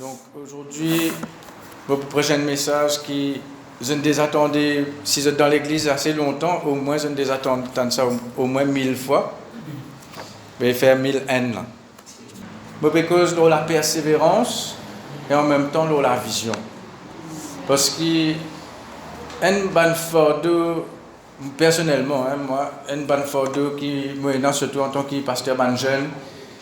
Donc aujourd'hui, votre prochain message qui je ne les attendais, si vous êtes dans l'église assez longtemps, au moins je ne les attends ça au moins 1000 fois. Je vais faire 1000 N. Parce que la persévérance et en même temps la vision. Parce que un ban fardeau, personnellement, moi, un ban fardeau qui moi surtout en tant que pasteur ban jeune,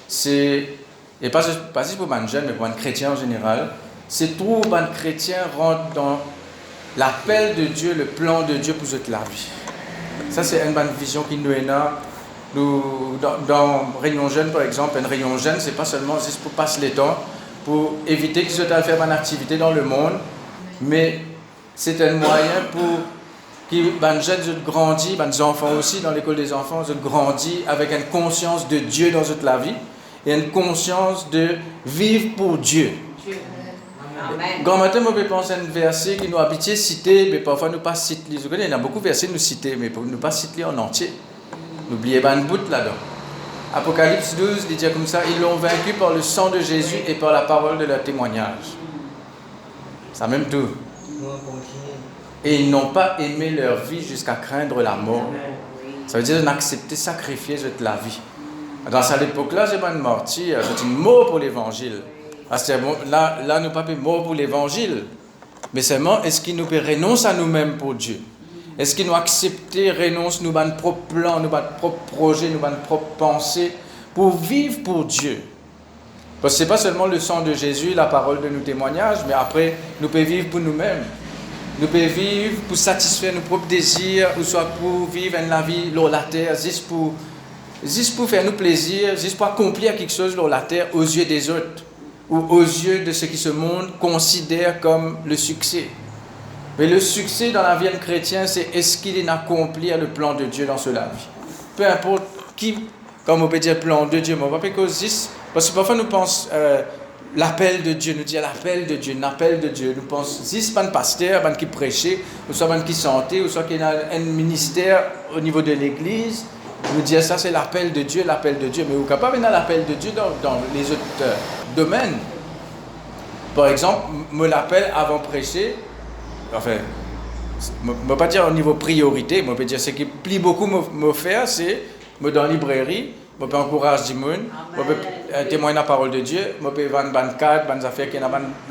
c'est, et pas juste pour ban jeune, mais pour un chrétien en général, c'est tout ban chrétien rentre dans l'appel de Dieu, le plan de Dieu pour toute la vie. Ça, c'est une bonne vision qui nous est là. Dans Réunion Jeune, par exemple, une Réunion Jeune, c'est pas seulement juste pour passer le temps, pour éviter qu'ils soient à faire une activité dans le monde, mais c'est un moyen pour que les jeunes grandissent, les enfants aussi, dans l'école des enfants, grandissent avec une conscience de Dieu dans toute la vie et une conscience de vivre pour Dieu. Quand matin, je pense à un verset qui nous a habitué à citer, mais parfois nous pas citer. Il y a beaucoup de versets nous citer, mais pour nous pas citer en entier. N'oubliez pas un bout là-dedans. Apocalypse 12 dit comme ça, ils l'ont vaincu par le sang de Jésus et par la parole de leur témoignage. Ça même tout. Et ils n'ont pas aimé leur vie jusqu'à craindre la mort. Ça veut dire qu'ils ont accepté de sacrifier la vie. Dans cette époque-là, c'est pas une martyr, c'est une mort pour l'évangile. Bon, là, nous ne pouvons pas mort pour l'évangile, mais seulement, est-ce qu'il nous renonce à nous-mêmes pour Dieu? Est-ce qu'il nous accepte, renonce nous notre propre plan, nos propres projets, notre propre pensée pour vivre pour Dieu? Parce que ce n'est pas seulement le sang de Jésus, la parole de nos témoignages, mais après, nous pouvons vivre pour nous-mêmes. Nous pouvons vivre pour satisfaire nos propres désirs, ou soit pour vivre la vie sur la terre, juste pour faire nous plaisir, juste pour accomplir quelque chose sur la terre aux yeux des autres, ou aux yeux de ceux qui ce monde considère comme le succès. Mais le succès dans la vie chrétienne, c'est est-ce qu'il accomplit le plan de Dieu dans cela vie. Peu importe qui, comme on peut dire plan de Dieu, mais on va pas parce que parfois nous pensons l'appel de Dieu, nous dit l'appel de Dieu, l'appel de Dieu. Nous pensons juste pas un pasteur, pas qui prêchait, ou soit pas qui chantait, ou soit qui a un ministère au niveau de l'église. Nous dire ça c'est l'appel de Dieu, mais vous capable de l'appel de Dieu dans les autres domaines. Par exemple, me l'appel avant prêcher. Enfin, je ne peux pas dire au niveau priorité, je peux dire ce qui plie beaucoup me faire, c'est me dans la librairie, je peux encourager du monde, je peux témoigner la parole de Dieu, je peux vendre des cadres, des affaires qui ont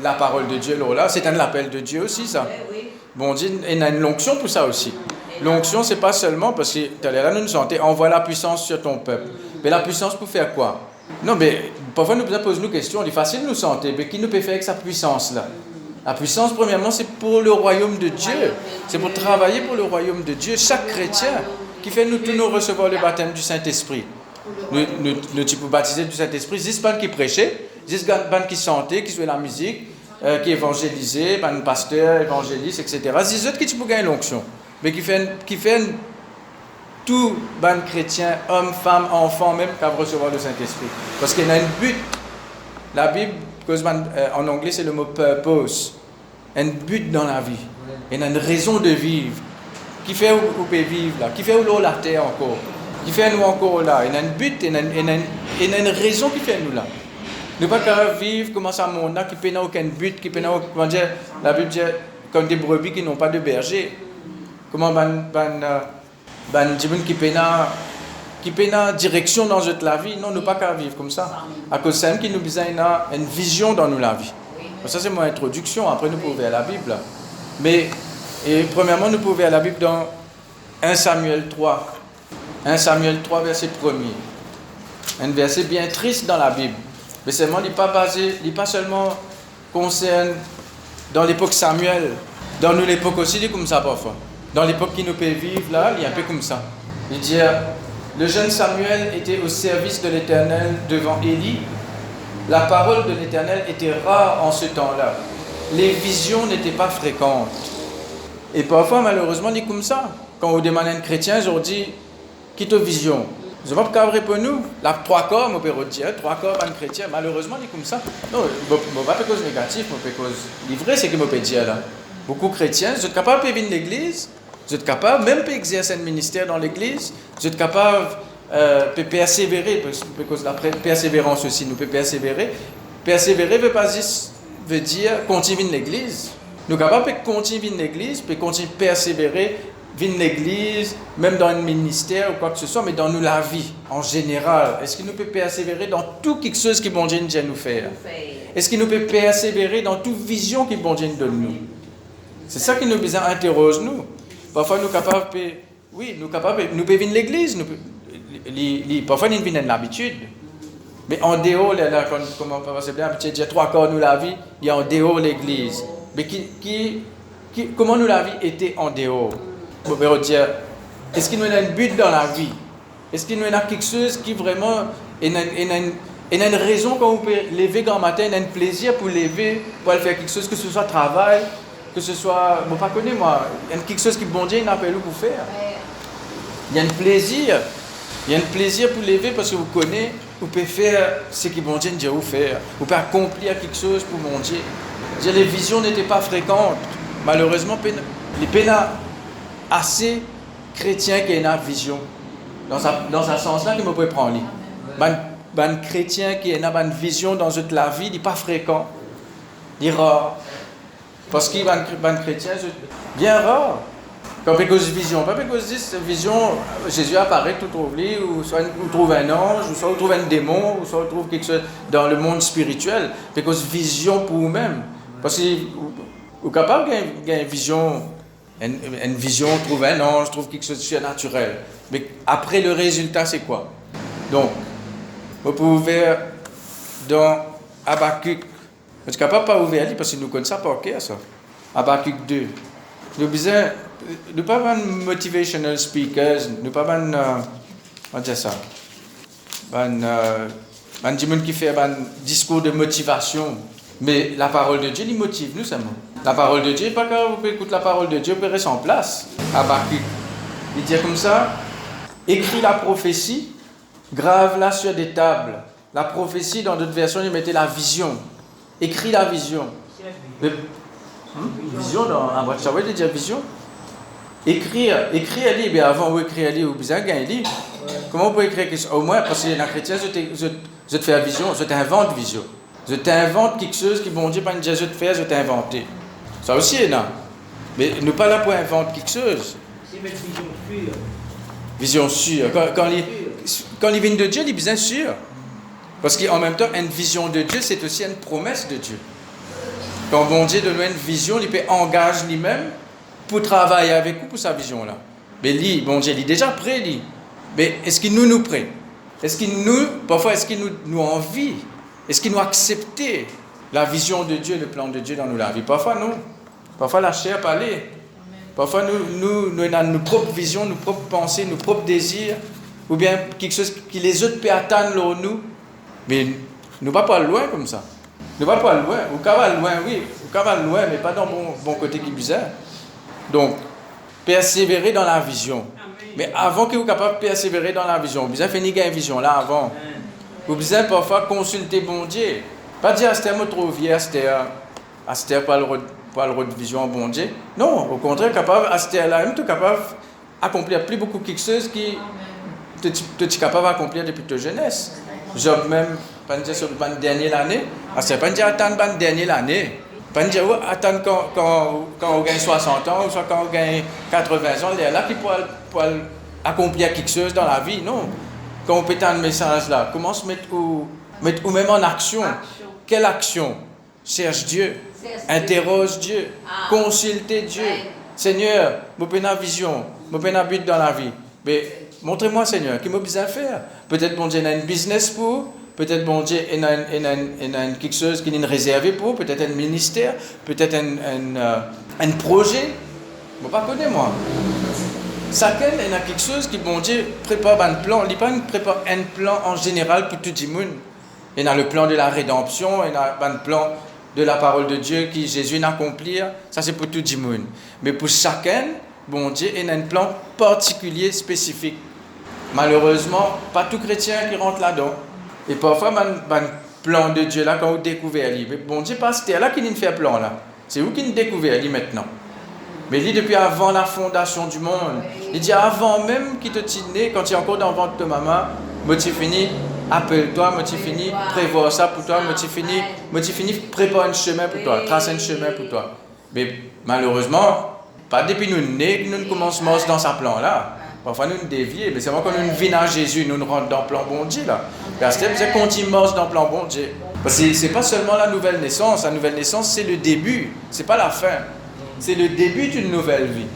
la parole de Dieu. Là, c'est un appel de Dieu aussi, ça. Bon Dieu, il y a une onction pour ça aussi. L'onction, ce n'est pas seulement parce que là, nous sentons, envoie la puissance sur ton peuple. Mais la puissance pour faire quoi? Non, mais parfois nous posons une question, il est facile de nous sentir, mais qui nous peut faire avec sa puissance-là? La puissance, premièrement, c'est pour le royaume de Dieu. C'est pour travailler pour le royaume de Dieu. Chaque chrétien qui fait nous tous nous recevoir le baptême du Saint-Esprit. Nous types baptisés du Saint-Esprit, juste pas qui prêchait, juste pas qui chantait, qui jouait la musique, qui évangélisait, pas un pasteur, évangéliste, etc. C'est eux qui tu peux gagner l'onction. Mais qui fait tout ban chrétien, hommes, femmes, enfants, même qui recevoir le Saint-Esprit. Parce qu'il y a un but. La Bible, en anglais, c'est le mot purpose. Un but dans la vie. Il y a une raison de vivre. Qui fait où on peut vivre là? Qui fait où la terre encore? Qui fait nous encore là? Il y a un but, il y a une raison qui fait nous là. Nous ne pouvons pas vivre comme ça, monde là, qui n'a aucun but, qui n'a aucun. Comment dire, la Bible dit comme des brebis qui n'ont pas de berger. Comment qui peine direction dans notre la vie, non, nous pas qu'à vivre comme ça. À cause c'est qui nous besoin une vision dans nous la vie. Ça c'est mon introduction. Après nous pouvons vers la Bible. Mais premièrement nous pouvons vers la Bible dans 1 Samuel 3. 1 Samuel 3 verset 1er. Un verset bien triste dans la Bible. Mais seulement il n'est pas basé, il n'est pas seulement concerne dans l'époque Samuel. Dans nous l'époque aussi il est comme ça parfois. Dans l'époque qui nous peut vivre là, il est un peu comme ça. Il dit le jeune Samuel était au service de l'Éternel devant Élie. La parole de l'Éternel était rare en ce temps-là. Les visions n'étaient pas fréquentes. Et parfois, malheureusement, on dit comme ça. Quand on demande à un chrétien, on dit quitte vision. Je ne vais pas répondre nous. La trois corps, on peut dire, trois corps à un chrétien. Malheureusement, on dit comme ça. Non, je ne vais pas cause négative, je cause livré, c'est ce que je peux dire là. Beaucoup de chrétiens, vous êtes capables de venir à l'église. Vous êtes capable, même pas exercer un ministère dans l'église, vous êtes capable de persévérer, parce que la persévérance aussi, nous peut persévérer. Persévérer ne veut pas juste veut dire continuer de l'église. Nous sommes capables de continuer de l'église, puis continuer de persévérer, vivre l'église, même dans un ministère ou quoi que ce soit, mais dans nous la vie en général. Est-ce qu'il nous peut persévérer dans tout quelque chose que bon Dieu nous a nous faire? Est-ce qu'il nous peut persévérer dans toute vision que bon Dieu nous donne nous? C'est ça qui nous besoin interroge nous. Parfois nous capables, oui, nous capables, nous pouvons venir l'église, parfois nous venons de l'habitude. Mais en dehors, là, comme on peut bien habitué dire 3/4 nous la vie, il y a en dehors l'église. Mais comment nous la vie était en dehors? On peut dire, est-ce qu'il nous a un but dans la vie? Est-ce qu'il nous a quelque chose qui vraiment il y a une raison quand on peut lever grand matin, il y a un plaisir pour lever, pour aller faire quelque chose, que ce soit travail, que ce soit, bon, pas connais moi, il y a quelque chose qui bon Dieu il appelle pour faire. Il y a un plaisir. Il y a un plaisir pour lever parce que vous connaissez, vous pouvez faire ce que bon Dieu dit vous faire. Vous pouvez accomplir quelque chose pour mon Dieu. Les visions n'étaient pas fréquentes. Malheureusement, les peines assez chrétiens qui ont une vision. Dans ce sens-là, qui me peut prendre. Les chrétiens qui ont une vision dans la vie, il n'est pas fréquent. Il est rare. Parce que les chrétiens, bien rare. Quand on vision, pas parce que cette vision, Jésus apparaît, tout trouve lui, ou soit on trouve un ange, ou soit on trouve un démon, ou soit on trouve quelque chose dans le monde spirituel. Parce que vision pour vous-même. Parce que vous êtes capable d'avoir une vision, trouve un ange, trouve quelque chose de surnaturel. Mais après le résultat, c'est quoi? Donc, vous pouvez ouvrir dans Habakkuk. Vous êtes capable de pas ouvrir parce que nous connaissons pas ok ça. Habakkuk 2. Nous ne pas de motivational speakers, nous pas de on dit ça. Des gens qui fait un discours de motivation, mais la parole de Dieu il motive nous seulement. La parole de Dieu, pas quand vous pouvez écouter la parole de Dieu, vous pouvez rester en place. Habakkuk. Il dit comme ça, écris la prophétie, grave-la sur des tables. La prophétie, dans d'autres versions, il mettait la vision. Écris la vision. Vision dans un boîte de dire vision. Écrire un livre, mais avant de écrire un livre, vous besoin un livre. Comment vous pouvez écrire quelque chose? Au moins, parce que dans les chrétiens, je te fais la vision, je t'invente vision. Je t'invente quelque chose qui, bon Dieu, pas dire je te fais, je t'ai inventé. Ça aussi, non. Mais nous pas là pour inventer quelque chose. C'est mettre vision sûre. Vision sûre. Quand il vient de Dieu, il est bien sûr. Parce qu'en même temps, une vision de Dieu, c'est aussi une promesse de Dieu. Quand bon Dieu donne une vision, il peut engager lui-même pour travailler avec vous pour sa vision-là. Mais lui, bon Dieu, il est déjà prêt, lui. Mais est-ce qu'il nous prêt? Parfois, est-ce qu'il nous envie? Est-ce qu'il nous accepte la vision de Dieu, le plan de Dieu dans nos vie? Parfois, non. Parfois, la chair parle. Parfois, nous avons nos propres visions, nos propres pensées, nos propres désirs, ou bien quelque chose que les autres peuvent atteindre nous. Mais nous ne va pas loin comme ça. Nous ne va pas loin. Ou qu'on va loin, oui. Ou qu'on va loin, mais pas dans le bon côté qui est bizarre. Donc, persévérer dans la vision. Mais avant que vous soyez capable de persévérer dans la vision, vous avez fait une vision là avant. Vous avez parfois consulter bon Dieu. Pas dire Astère me trouve hier, Astère pas le vision bon Dieu. Non, au contraire, capable Astère là même tu capable d'accomplir plus beaucoup quelque chose qui tu es capable d'accomplir depuis ta jeunesse. Job même, pas dire sur la dernière année, Astère pas dire attendre la dernière année. Pas dire attendre quand on gagne 60 ans ou soit quand on gagne 80 ans, il est là qui pour accomplir quelque chose dans la vie, non. Quand on peut entendre un message là, comment se mettre ou même en action. Quelle action? Cherche Dieu, interroge Dieu, consulte Dieu. Seigneur, je peux une vision, je peux un but dans la vie. Mais montrez-moi, Seigneur, qu'est-ce que je besoin faire? Peut-être bon Dieu a un business pour, peut-être bon Dieu a quelque chose qui est réservé pour, peut-être un ministère, peut-être un projet. Je ne connais pas moi. Chacun a quelque chose qui, bon Dieu, prépare un plan. Il ne prépare un plan en général pour tout le monde. Il y a le plan de la rédemption, il y a un plan de la parole de Dieu qui Jésus accomplir. Ça, c'est pour tout le monde. Mais pour chacun, bon Dieu, il y a un plan particulier, spécifique. Malheureusement, pas tout chrétien qui rentre là-dedans. Et parfois, un plan de Dieu là, quand vous découvrez lui. Mais bon Dieu, pas c'était là qui nous fait un plan là. C'est vous qui nous découvrez lui maintenant. Mais il dit depuis avant la fondation du monde. Il dit avant même qu'il te né, quand tu es encore dans le ventre de maman, moi tu finis, appelle-toi, moi tu finis prévoir ça pour toi, moi tu finis préparer un chemin pour toi, tracer un chemin pour toi. Mais malheureusement, pas depuis nous nés que nous commençons dans ce plan-là. Parfois nous dévions, mais c'est vrai quand nous venons à Jésus, nous rentrons dans le plan bon Dieu là. Parce que c'est continuons dans le plan bon Dieu. Parce que c'est pas seulement la nouvelle naissance c'est le début, c'est pas la fin. C'est le début d'une nouvelle vie.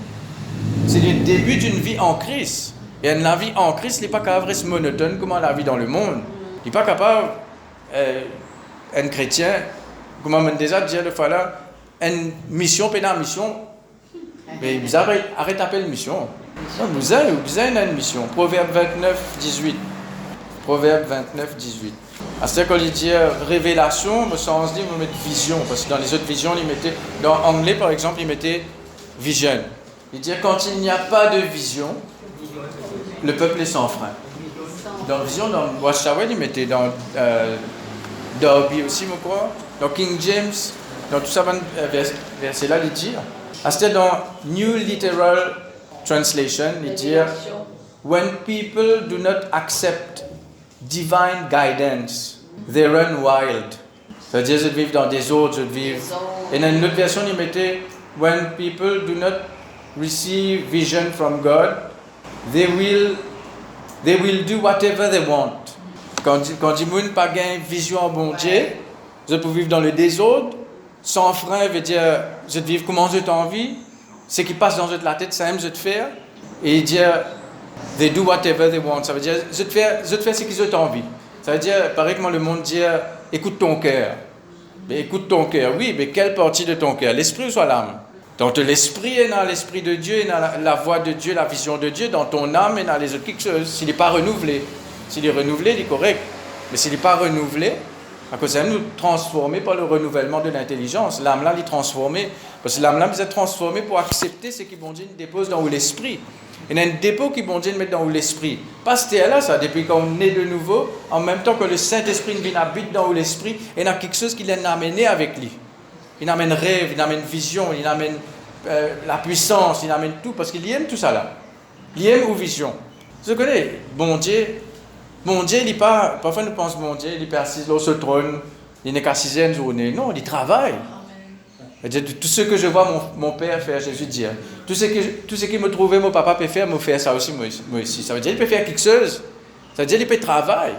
C'est le début d'une vie en Christ. Et la vie en Christ n'est pas capable de rester monotone comme la vie dans le monde. Il n'est pas capable, un chrétien, comme on déjà dit le fois là, une mission, pas une mission. Mais vous arrêtez d'appeler mission. Vous avez une mission. Proverbe 29, 18. Proverbe 29, 18. C'est-à-dire qu'on dit révélation, au sens dit, on met vision. Parce que dans les autres visions, dans l'anglais par exemple, ils mettaient vision. Il dit quand il n'y a pas de vision, le peuple est sans frein. Dans vision, dans Watchtower, il mettait dans Darby aussi, je crois. Dans King James, dans tout ça, verset-là, il dit. C'est dans New Literal Translation, il dit when people do not accept divine guidance, they run wild. C'est-à-dire, ils vivent dans des autres, ils vivent. Et dans une autre version, il mettait when people do not receive vision from God, they will do whatever they want. Quand ils n'ont pas gain vision en bon Dieu, ils peuvent vivre dans le désordre, sans frein, veut dire, je te vivre comment je t'ai envie, ce qui passe dans la tête, ça aime je te faire, et dire, they do whatever they want. Ça veut dire, je te fais ce qu'ils ont envie. Ça veut dire, pareil que le monde dit, écoute ton cœur. Mais écoute ton cœur, oui, mais quelle partie de ton cœur? L'esprit ou soit l'âme? Donc l'esprit est dans l'esprit de Dieu, est dans la voix de Dieu, la vision de Dieu, dans ton âme et dans les autres quelque chose. S'il n'est pas renouvelé, s'il est renouvelé, il est correct. Mais s'il n'est pas renouvelé, à cause de ça, nous transformer par le renouvellement de l'intelligence. L'âme là, elle est transformée. Parce que l'âme là, vous êtes transformée pour accepter ce qui bon Dieu dépose dans l'esprit. Il y a un dépôt qui bon Dieu met dans l'esprit. Pas ce là, ça, depuis qu'on est de nouveau, en même temps que le Saint-Esprit habite dans l'esprit, il y a quelque chose qui l'a amené avec lui. Il amène rêve, il amène vision, il amène la puissance, il amène tout, parce qu'il aime tout ça là. Il aime ou vision. Vous connaissez, bon Dieu, il n'est pas, parfois nous pensons bon Dieu, il est assis sur ce trône, il n'est qu'à 6e journée. Non, il travaille. Tout ce que je vois mon père faire, Jésus dit, tout ce qui me trouvait, mon papa peut faire, me faire ça aussi, moi aussi. Ça veut dire qu'il peut faire quelque chose. Ça veut dire qu'il peut travailler.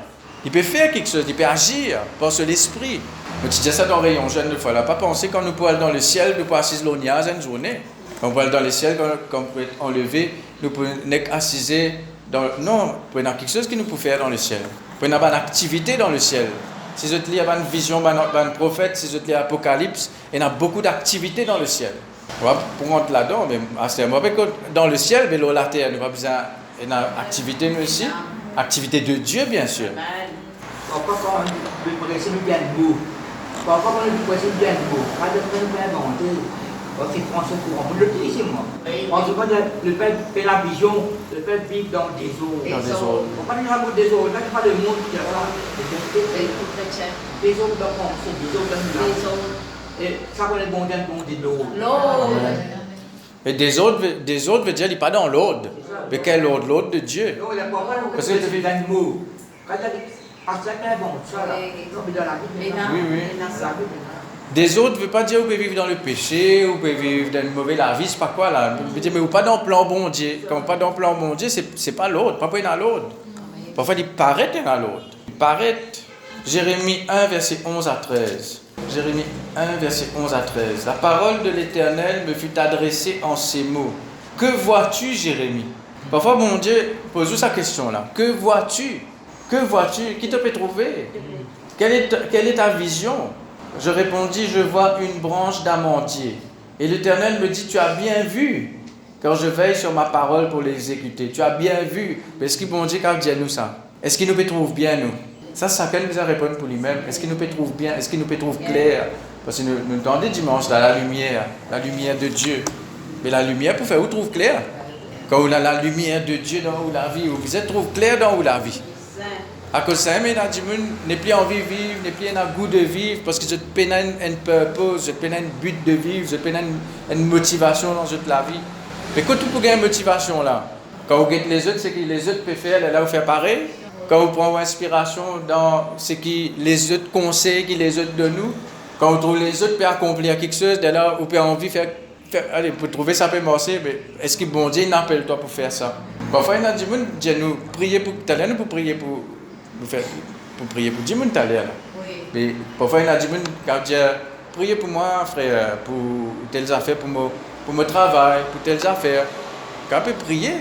Il peut faire quelque chose, il peut agir par l'esprit. Mais tu dis ça dans le rayon jeune de fois. Là, pas penser quand nous pouvons aller dans le ciel, nous pouvons assis l'oniaz une journée. Quand on peut aller dans le ciel, quand on peut être enlevé, nous pouvons être assis dans. Non, il y a quelque chose que nous pouvons faire dans le ciel. Il y a une activité dans le ciel. Si je te lis une vision d'un prophète, si je te lis l'Apocalypse, il y a beaucoup d'activités dans le ciel. Pour rentrer là-dedans, mais dans le ciel, mais la terre, nous avons besoin d'une activité, nous aussi. Activité de Dieu, bien sûr. Parfois, quand on presse bien de mots, parfois, quand on presse bien de mots, quand on fait inventer, on prend ce courant. On le dit ici, moi. En tout cas, le fait fait la vision, le fait vivre dans des eaux. On ne parle pas des eaux, on ne parle pas de monde qui a là. Des eaux dans le monde, des eaux dans le monde. Et ça, on est bon de l'eau. Et des autres veut dire qu'il n'est pas dans l'ordre. Mais quel ordre? L'ordre de Dieu. Parce que tu fais des mots. Oui. Des autres ne veut pas dire que vous pouvez vivre dans le péché, ou vous pouvez vivre dans une mauvaise la vie, c'est pas quoi là. Vous dire, mais vous pas dans le plan bon Dieu. Quand pas dans le plan bon Dieu, c'est pas l'autre. Pas dans l'autre. Parfois, il paraît dans l'autre. Il paraît. Jérémie 1, verset 11 à 13. Jérémie 1, verset 11 à 13. La parole de l'Éternel me fut adressée en ces mots. Que vois-tu, Jérémie? Parfois, mon Dieu, pose-vous sa question là. Que vois-tu? Que vois-tu? Qui te peut trouver? Quelle est ta vision? Je répondis, je vois une branche d'amandier. Et l'Éternel me dit, tu as bien vu, car je veille sur ma parole pour l'exécuter. Tu as bien vu. Mais est-ce qu'il bon Dieu quand dit nous ça? Est-ce qu'il nous peut trouver bien nous? Ça, chacun nous a répondu pour lui-même. Est-ce qu'il nous peut trouver bien? Est-ce qu'il nous peut trouver clair? Parce que nous entendons dimanche dans la lumière de Dieu. Mais la lumière, pour faire où trouve clair? Quand on a la lumière de Dieu dans où la vie, vous êtes trouve clair dans où la vie. À cause de ça, mais dans le monde, n'est plus envie de vivre, n'est plus un goût de vivre, parce que je peine un purpose, je peine un but de vivre, je peine une motivation dans la vie. Mais quand tu peux gagner une motivation là, quand vous guettez les autres, c'est que les autres peuvent faire, là, vous faire pareil. quand on prend inspiration dans ce qui les autres conseils, qui les autres de nous, quand on trouve les autres peuvent accomplir quelque chose, dès là, on peut envie de faire, allez, pour trouver ça peut marcher, mais est-ce que bon Dieu n'appelle toi pour faire ça? Parfois, il y a des gens qui disent, nous prier pour talent, pour prier pour prier pour Dieu, nous là. Mais parfois, il y a des gens qui disent, priez pour moi, frère, pour telles affaires, pour mon travail, pour telles affaires. Quand on peut prier,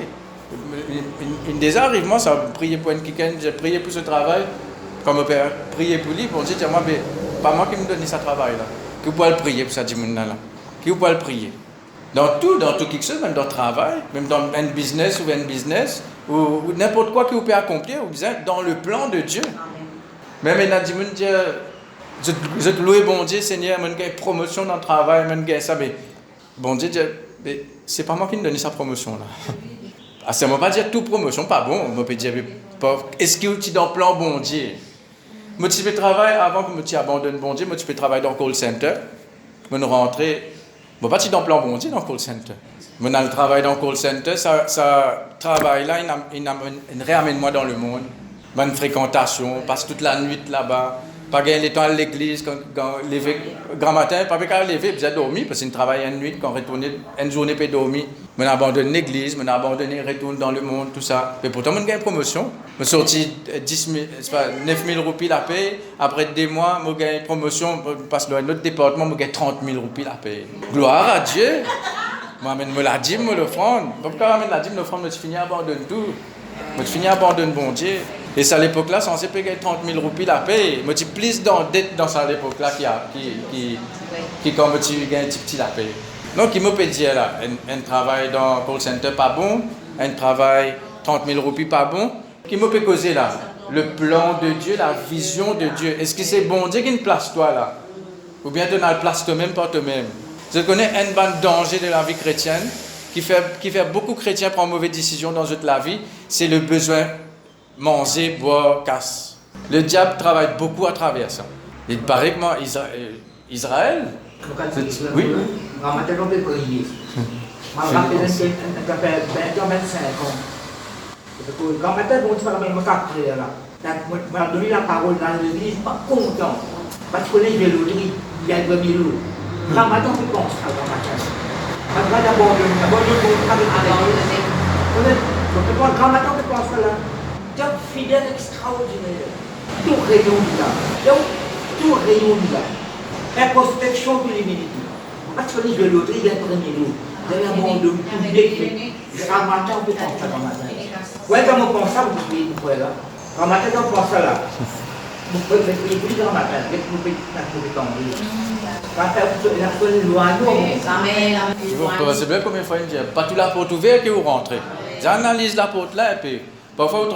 il déjà arrive, moi, ça, prier pour quelqu'un, j'ai prié pour ce travail, quand on peut prier pour lui, bon Dieu, moi, mais pas moi qui me donne ce travail-là. Qui peut le prier pour ça, là? Qui peut le prier? Dans tout quelque chose, même dans le travail, même dans un business ou n'importe quoi que vous pouvez accomplir, vous êtes dans le plan de Dieu. Même il y a des gens qui disent, je loue bon Dieu, Seigneur, je gagne promotion dans le travail, je gagne ça, mais bon Dieu, mais c'est pas moi qui me donne sa promotion-là. Ah, ça ne veut pas dire toute promotion, pas bon, je peux dire, est-ce que tu es dans le plan bon Dieu? Moi, tu peux travailler avant que tu abandonnes bon Dieu, moi, tu peux travailler dans le call center, je vais rentrer. Je ne vais pas dans le plan bon Dieu dans le call center. Moi, dans le travail dans le call center, ça travail-là, il ramène-moi dans le monde. Bonne fréquentation, passe toute la nuit là-bas. Pas gagner le temps à l'église, quand lever, grand matin, pas qu'à lever, j'ai dormi, parce qu'il travaille une nuit, quand retourne une journée, puis dormi. Je abandonne l'église, je abandonne, retourne dans le monde, tout ça. Mais pourtant, je gagne une promotion. Je sorti 9 000 roupies la paye. Après 2 mois, je gagne une promotion, je passe dans un autre département, je gagne 30 000 roupies la paye. Gloire à Dieu! Moi, je la dîme, je l'offrande. Pourquoi je ramène la dîme, l'offrande, je finis à abandonner tout. Je finis à abandonner bon Dieu. Et c'est à l'époque-là, censé payer 30 000 roupies la paye. Je suis plus dans dette dans cette époque-là qui quand tu gagnes un petit la paye. Donc, il me peut dire là, un travail dans le call center pas bon, un travail 30 000 roupies pas bon. Qui me peut causer là? Le plan de Dieu, la vision de Dieu. Est-ce que c'est bon Dieu qui ne place toi là? Ou bien tu n'as le place toi-même par toi-même? Je connais un bon danger de la vie chrétienne qui fait beaucoup de chrétiens prendre mauvaise décision dans toute la vie, c'est le besoin manger, boire, casse. Le diable travaille beaucoup à travers ça. Il paraît que moi, Israël. Oui. Quand je suis prier, je me rappelle ça fait 20 ans, 25 ans. Quand je me suis là, je me donné la parole dans l'église, pas content. Parce que les véloteries, il y a le vélo. Quand je pense à ça, quand je abandonne je pense à là. Dieu fidèle extraordinaire. Tout rayon là. Tout rayon là. Introspection de l'humilité. Parce que les véloteries, il y a le premier lot. Il y a un monde de public. Quand matin, on peut penser ça comme matin. Oui, quand on pense ça, vous pouvez là. Quand matin, on pense ça là. Vous pouvez faire plus grand matin. Vous pouvez tomber. C'est bien comme il faut dire. Pas tout la porte ouverte que vous rentrez. J'analyse la porte là et puis parfois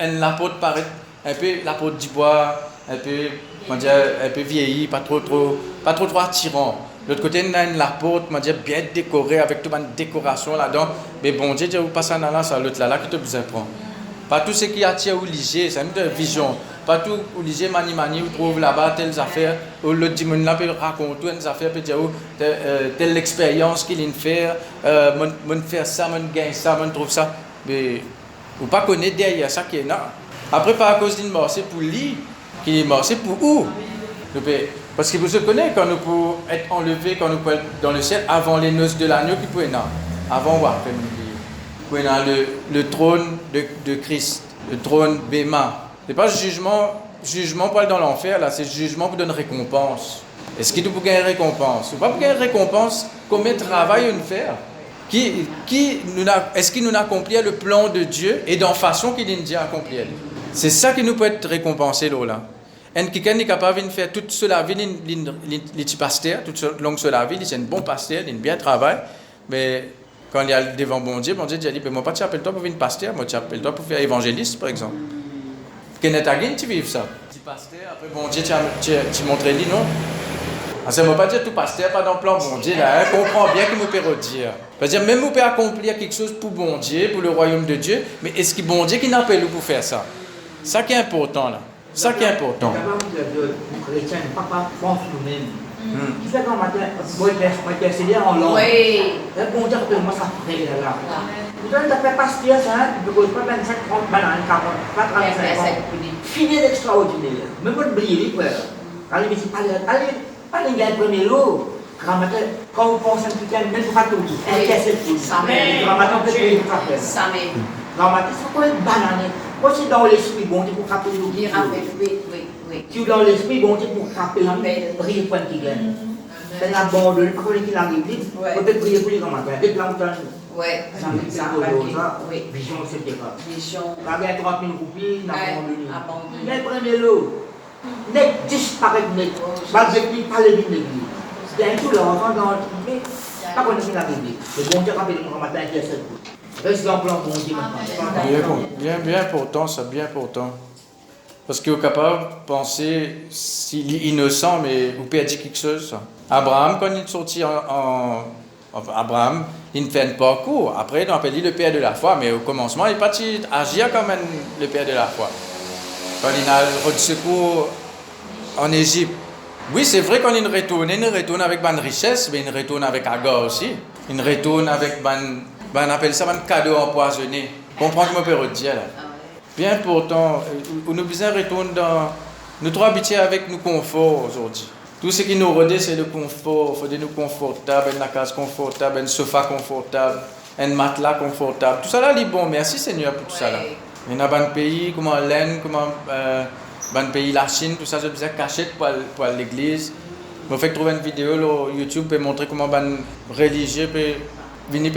la porte paraît un peu la porte du bois, un peu vieillie, pas trop attirant. De l'autre côté, on a la porte, bien décorée avec toute une décoration là-dedans. Mais bon Dieu, vous passez dans la salle là qui te besoin de prendre. Pas tout ce qui attire ou léger, c'est une vision. Pas tout ou léger, mani, vous trouvez là-bas telles affaires. Ou l'autre dimanche là peut raconter des affaires, peut dire telle expérience qu'il vient de faire, mon faire ça, mon gagne ça, mon trouve ça. Mais vous pas connaître derrière ça qui est là. Après, pas à cause d'une mort, c'est pour lui, qui est mort, c'est pour où? Parce que vous se connaissez quand nous pouvons être enlevés, quand nous pouvons être dans le ciel, avant les noces de l'agneau qui pouvaient là. Avant ou après, vous pouvez le trône de Christ, le trône Béma. Ce n'est pas jugement pour aller dans l'enfer, là, c'est jugement pour donner récompense. Est-ce qu'il faut gagner récompense? Ou pas pour gagner récompense, combien de travail on fait? Est-ce qu'il nous accomplit le plan de Dieu et dans la façon qu'il nous dit accomplir? C'est ça qui nous peut être récompensé là. Et quelqu'un est capable de faire toute cela vie, les petits pasteurs, toute longue cela vie, il est un bon pasteur, il bien travail, mais quand il y a devant bon Dieu dit, moi pas tu appelles toi pour faire une pasteur, moi tu appelles toi pour faire évangéliste par exemple. Kenneth Hagin, tu vives ça? Petit pasteur, après bon Dieu, tu montres lui, non? Ça ne veut pas dire tout pasteur, pas dans le plan bon Dieu, là, hein, comprend bien qu'il me peut redire. C'est-à-dire, même vous pouvez accomplir quelque chose pour bon Dieu, pour le royaume de Dieu, mais est-ce que bon Dieu qui n'appelle vous pour faire ça? Ça qui est important, là. Ça qui est important. Les chrétiens, papa pense nous-mêmes. Tu fais quand matin, moi, je en langue. Oui. Bon Dieu, moi, ça ferait là. Vous donnez d'après Pasteur, ça, tu peux pas 25, 30 bananes, 40, pas 35 ans. Fini d'extraordinaire. Mais vous oubliez, quand il dit, allez, il y a le premier lot. Quand vous pensez que quelqu'un, même pas tout, elle casse tout. Ça m'est. Grammateur peut être frappé. Ça m'est. Grammateur, ça peut être banane. Moi, c'est dans l'esprit, bon, tu peux frapper l'eau. Oui. Si dans l'esprit, bon, tu peux frapper l'eau, prier pour un qui gagne. C'est un abandon, quand il arrive, peut-être prier pour les grammateurs. Et là, oui, ça vision, etc. Vision. Quand il y a 30 000 roupies, il n'a pas abandonné. Mais prenez l'eau. Net disparaît net. Malgré qu'il parle de l'église. Il y a tout l'argent dans le truc. Pas qu'on ait la Bible. Le bon Dieu rappelle le matin qui est cette chose. Reste en plan bon Dieu maintenant. Bien pourtant, ça, bien pourtant. Parce qu'il est capable de penser s'il est innocent, mais vous pouvez dire quelque chose. Abraham, quand il est sorti Abraham, il ne fait un parcours. Après, on appelle le père de la foi, mais au commencement, il est parti agir comme le père de la foi. Quand il a le secours en Égypte. Oui, c'est vrai qu'on retourne avec une richesse, mais il retourne avec Agar aussi. Il retourne avec on appelle ça un cadeau empoisonné. Comprends que je peux dire là. Bien pourtant, nous besoin retourner dans. Nous trop habitués avec nos conforts aujourd'hui. Tout ce qui nous redait, c'est le confort. Il faut nous confortable, une case confortable, un sofa confortable, un matelas confortable. Tout ça là, est bon. Merci Seigneur pour tout ça là. Il y a un pays comme l'Inde, comme un pays la Chine, tout ça, je besoin cacher pour l'église. Je vais trouver une vidéo sur YouTube pour montrer comment un religieux peut venir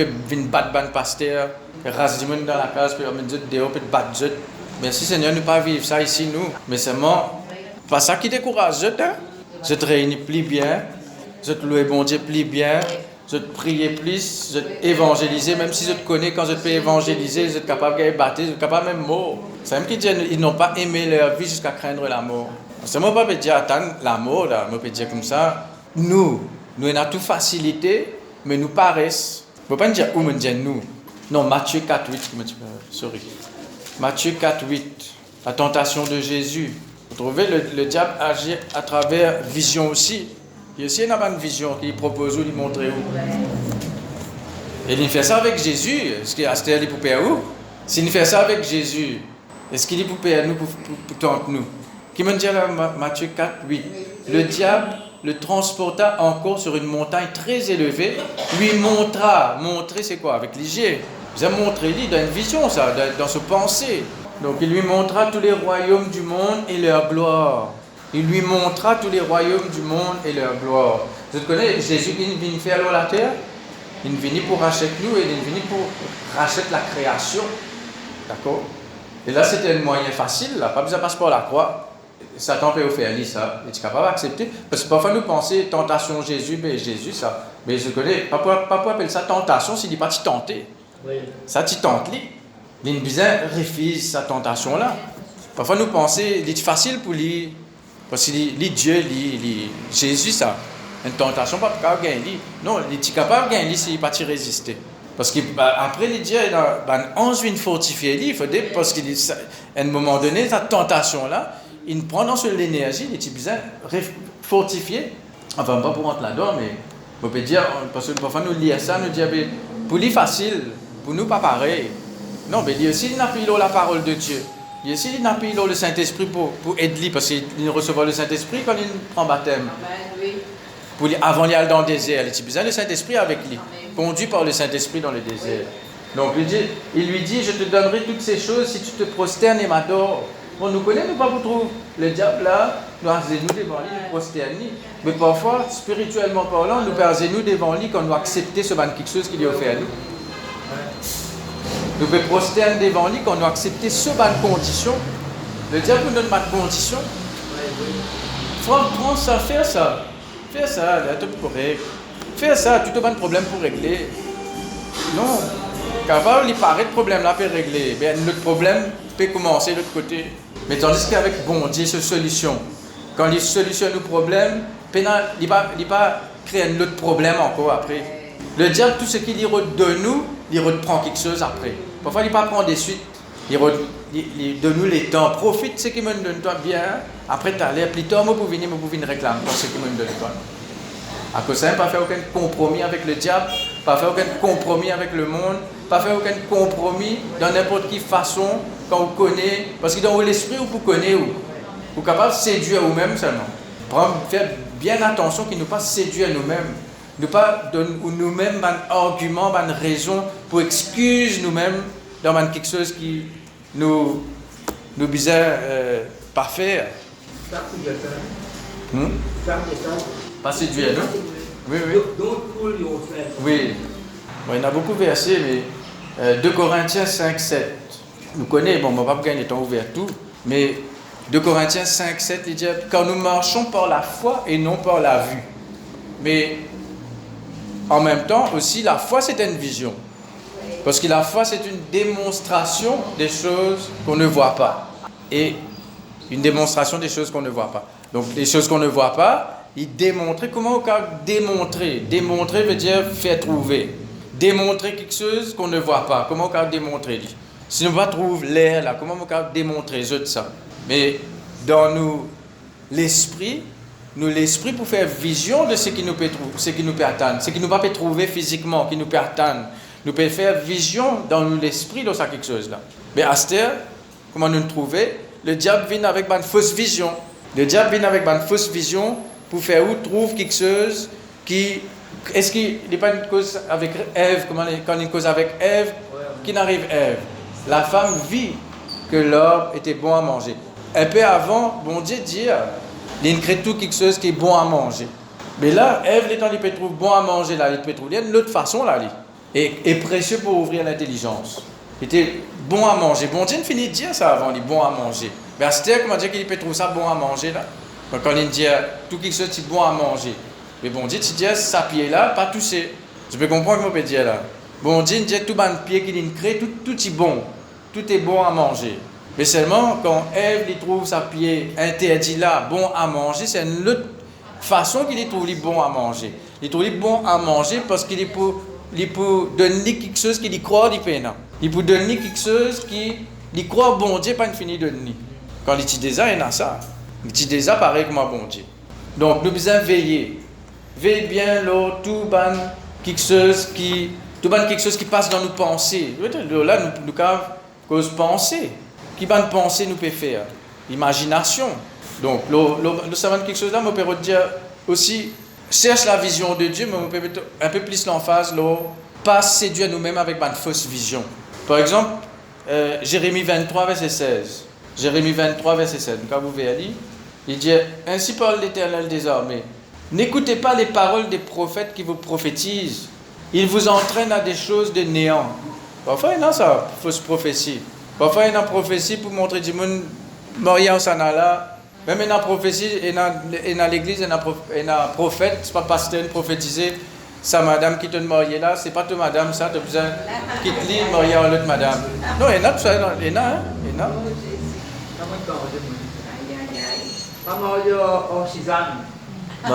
battre un pasteur, raser du monde dans la case, puis mettre des dehors, puis battre. Merci Seigneur, nous ne pas vivre ça ici, nous. Mais seulement, pas ça qui décourage. Je te réunis plus bien, je te loue bon Dieu plus bien, je te prie plus, je te évangéliser, même si je te connais, quand je te peux évangéliser, je suis capable de baptiser, je suis capable même mort. C'est même qui dit qu'ils n'ont pas aimé leur vie jusqu'à craindre la mort. C'est moi pas dire attendre la mort, là, moi peux dire comme ça. Nous avons tout facilité, mais nous paraissons. Je ne peux pas dire où me dire nous. Non, Matthieu 4,8, sorry. Matthieu 4,8, la tentation de Jésus. Vous trouvez, le diable agit à travers vision aussi. Il y a aussi une vision qu'il propose ou il montre où. Et il fait ça avec Jésus. Est-ce qu'il a dit pour faire où? S'il fait ça avec Jésus, est-ce qu'il dit pour faire nous, pour tenter nous? Qui me dit là, Matthieu 4,8. Le diable le transporta encore sur une montagne très élevée, lui montrer c'est quoi? Avec l'IG. Il a montré, il dans une vision, ça, dans sa pensée. Donc il lui montra tous les royaumes du monde et leur gloire. Il lui montra tous les royaumes du monde et leur gloire. Vous connaissez, Jésus, il vient faire l'eau la terre. Il vient pour racheter nous et il vient pour racheter la création. D'accord? Et là, c'était un moyen facile, là, pas besoin de passer par la croix. Satan peut faire ça. Il est capable d'accepter. Parce que parfois, nous pensons tentation Jésus, mais Jésus, ça. Mais je connais, papa appelle ça tentation s'il dit pas t'y tenter. Oui. Ça t'y tente, lui. Il refuse sa tentation-là. Parfois, nous pensons qu'il est facile pour lui. Parce que Dieu, Jésus, ça. Une tentation, pas capable de gagner. Non, il est capable de gagner s'il n'est pas résister. Parce qu'après, les dieux, on vient fortifier, il faut dire, parce qu'à un moment donné, cette tentation-là, il prend dans l'énergie, il est besoin de fortifier. Enfin, pas pour rentrer là-dedans, mais on peut dire, parce que parfois nous lisons ça, nous disons, pour lui facile, pour nous pas pareil. Non, mais lui aussi, il n'a plus la parole de Dieu. Lui aussi, il n'a plus le Saint-Esprit pour aider, parce qu'il recevra le Saint-Esprit quand il prend baptême. Pour lui, avant d'aller dans le désert, il a besoin du Saint-Esprit avec lui, conduit par le Saint-Esprit dans le désert. Donc il lui dit, je te donnerai toutes ces choses si tu te prosternes et m'adores. Bon, nous connaissons pas vous trouver. Le diable là, nous avons nous devant lui, nous prosternons. Mais parfois, spirituellement parlant, nous perdons nous devant lui quand nous acceptons ce quelque chose qu'il a offert à nous. Nous pouvons prosterner devant lui quand nous acceptons ce condition. Le diable nous donne pas de condition. Prends ça, fais ça. Fais ça, là, tout correct. Fais ça, tu te pas de problème pour régler. Non. Quand il paraît de problème là pour régler, bien, notre problème peut commencer de l'autre côté. Mais tandis qu'avec bon Dieu, c'est solution. Quand il solutionne le problème, il ne va pas créer un autre problème encore après. Le diable, tout ce qu'il de nous, il reprend quelque chose après. Parfois, il ne va pas prendre des suites. Il donne nous les temps. Profite de ce qu'il me donne toi bien. Après, tu as l'air plus tard, pour venir réclamer pour ce qu'il me donne toi. À cause de ça, pas faire aucun compromis avec le diable, pas faire aucun compromis avec le monde, pas faire aucun compromis dans n'importe quelle façon quand vous connaissez. Parce que dans l'esprit, vous connaissez, vous êtes capable de séduire vous-même seulement. Faire bien attention qu'il ne pas séduire nous-mêmes. Ne pas donner nous-mêmes un argument, une raison pour excuser nous-mêmes dans quelque chose qui nous bizarre pas faire. Pas séduire, non? Oui, oui. Oui. Bon, il y en a beaucoup de versets, mais 2 Corinthiens 5, 7. Nous connaissons, bon, on ne va pas gagner le temps ouvert tout, mais 2 Corinthiens 5, 7, il dit, car nous marchons par la foi et non par la vue. Mais en même temps, aussi, la foi, c'est une vision. Parce que la foi, c'est une démonstration des choses qu'on ne voit pas. Et une démonstration des choses qu'on ne voit pas. Donc, les choses qu'on ne voit pas, il démontrait. Comment on peut démontrer? Démontrer veut dire faire trouver. Démontrer quelque chose qu'on ne voit pas. Comment on peut démontrer? Si on va trouver l'air là, comment on peut démontrer ça? Mais dans nous, l'esprit pour faire vision de ce qui nous peut trouver, ce qui nous peut atteindre, ce qui nous va pas trouver physiquement, qui nous peut atteindre. Nous pouvons faire vision dans l'esprit dans ça quelque chose là. Mais à cette heure, comment nous trouver? Le diable vient avec une fausse vision. Le diable vient avec une fausse vision pour faire ou trouve quelque chose qui... Est-ce qu'il n'est pas une cause avec Ève, quand une cause avec Ève, qui n'arrive Ève? La femme vit que l'arbre était bon à manger. Un peu avant, bon Dieu dit, il crée tout quelque chose qui est bon à manger. Mais là, Ève, l'étant il peut trouver bon à manger, là, il peut trouver d'une autre façon, là, et précieux pour ouvrir l'intelligence. Il était bon à manger. Bon Dieu ne finit de dire ça avant, il est bon à manger. Mais à cette heure, comment dire qu'il peut trouver ça bon à manger, là? Quand il dit tout quelque chose qui est bon à manger. Mais bon Dieu, tu dis ça pied là, pas toucher. Je peux comprendre comment on peut dire là. Bon Dieu dit tout le pied qu'il crée, tout est bon. Tout est bon à manger. Mais seulement quand Ève il trouve sa pied interdit là, bon à manger, c'est une autre façon qu'il trouve bon à manger. Il trouve bon à manger parce qu'il est pour donner quelque chose qu'il croit du pénal. Il peut donner quelque chose qu'il croit bon Dieu, pas une fini de donner. Quand il dit ça, il y a ça. Il dit déjà pareil que moi, bon Dieu. Donc, nous devons veiller. Veille bien, là, tout quelque chose qui passe dans nos pensées. Là, nous cause pensée. Qui va nous penser, nous peut faire? Imagination. Donc, nous savons quelque chose là, on peut dire aussi, cherche la vision de Dieu, mais on peut mettre un peu plus l'emphase, là, pas séduire nous-mêmes avec une fausse vision. Par exemple, Jérémie 23, verset 16. Jérémie 23, verset 16. Quand vous verrez, il dit, ainsi parle l'Éternel des armées. N'écoutez pas les paroles des prophètes qui vous prophétisent. Ils vous entraînent à des choses de néant. Parfois, il y a ça, fausse prophétie. Parfois, il y a une prophétie pour montrer du monde, Maria au Sanala. Même il y a une prophétie, et dans l'église, il y a un prophète, c'est pas pasteur prophétisé. Ça, madame qui te mariée là, c'est pas toi, madame, ça, tu as besoin qui te lit, mariée à l'autre madame. Non, il y en a tout ça, il y en a, hein, il y en a. Pas marié en Suzanne. C'est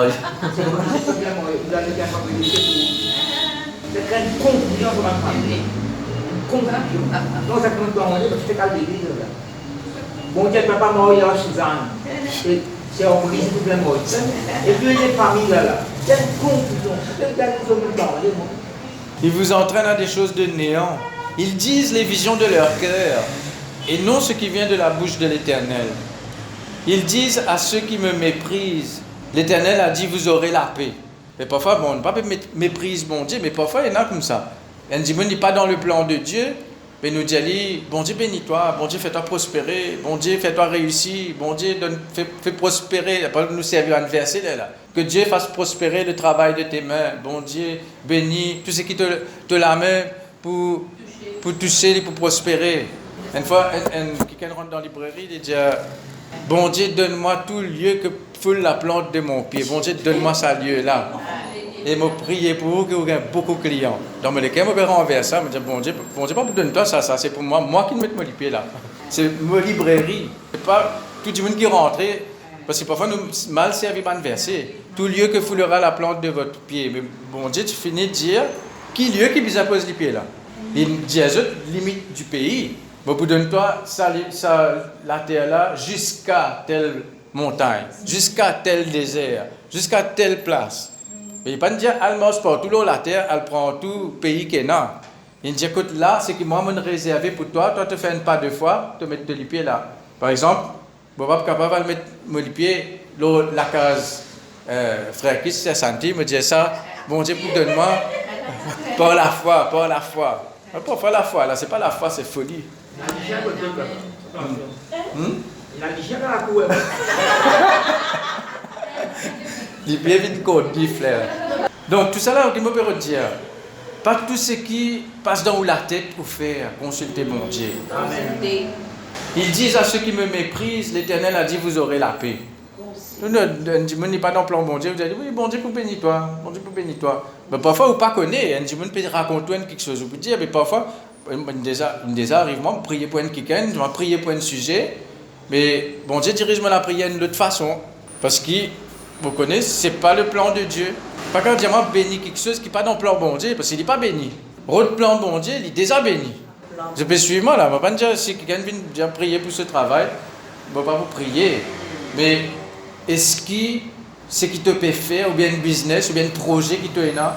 une confusion sur ma famille. Une confusion. Non, ça compte pas, parce que c'est qu'à l'église. Bon Dieu, papa marié en Suzanne. C'est en brise tout le monde. Et puis les familles là, il y a une confusion. Ils vous entraînent à des choses de néant. Ils disent les visions de leur cœur et non ce qui vient de la bouche de l'Éternel. Ils disent à ceux qui me méprisent, l'Éternel a dit, vous aurez la paix. Mais parfois, bon, on ne peut pas mépriser bon Dieu, mais parfois, il y en a comme ça. Il dit, on n'est pas dans le plan de Dieu, mais nous dit, bon Dieu bénis-toi, bon Dieu fais-toi prospérer, bon Dieu fais-toi réussir, bon Dieu fais prospérer, il n'y a pas de nous servir un verset là. Que Dieu fasse prospérer le travail de tes mains, bon Dieu bénis tout ce qui te la main pour toucher, pour prospérer. Une fois, quelqu'un rentre dans la librairie, il dit, bon Dieu, donne-moi tout lieu que foule la plante de mon pied. Bon Dieu, donne-moi ça lieu-là. Et me prier pour vous que vous ayez beaucoup de clients. Donc, les cas, je me renverse ça, je me dis, bon Dieu, pas pour donner toi ça, c'est pour moi qui me mets mon pied là. C'est ma librairie. C'est pas tout le monde qui rentre, parce que parfois nous mal servi par un verset. Tout lieu que foulera la plante de votre pied. Mais bon Dieu, tu finis de dire, qui lieu qui vous pose les pieds là? Il dit à eux, limite du pays. Bon, pour donner-toi la terre là jusqu'à telle montagne, jusqu'à tel désert, jusqu'à telle place. Mais il ne pas dire, elle mange partout dans la terre, elle prend tout pays qu'elle a. Il dit, écoute, là, c'est que moi, je me réservé pour toi, toi, tu fais un pas 2 fois, tu mets les pieds là. Par exemple, je ne suis pas capable de mettre mes pieds dans la case. Frère Christ s'est senti, me dit ça, bon Dieu, donne-moi, par la foi, par la foi. Pas la foi, là, c'est pas la foi, c'est folie. Il a dit, à la cour. Il bien vite code, dit frère. Donc, tout ça là, on peut dire, pas tout ce qui passe dans la tête pour faire consulter mon Dieu. Amen. Ils disent à ceux qui me méprisent, l'Éternel a dit, vous aurez la paix. Nous ne pas dans le plan bon Dieu, vous allez dire, oui, bon Dieu pour bénir toi, bon Dieu pour bénir toi. Mais parfois, vous ne connaissez pas, vous peut raconter quelque chose, vous pouvez dire, mais parfois, déjà arrive, moi, je prie pour un quelqu'un, je prie pour un sujet, mais bon Dieu dirige-moi la prière d'une autre façon, parce que, vous connaissez, ce n'est pas le plan de Dieu. Pas quand Dieu m'a béni quelque chose qui n'est pas dans le plan bon Dieu, parce qu'il n'est pas béni. L'autre plan bon Dieu, il est déjà béni. Je peux suivre moi là, je ne vais pas dire, si quelqu'un vient prier pour ce travail, je ne vais pas vous prier, mais est-ce que ce qui te peut faire, ou bien un business, ou bien un projet qui te est là,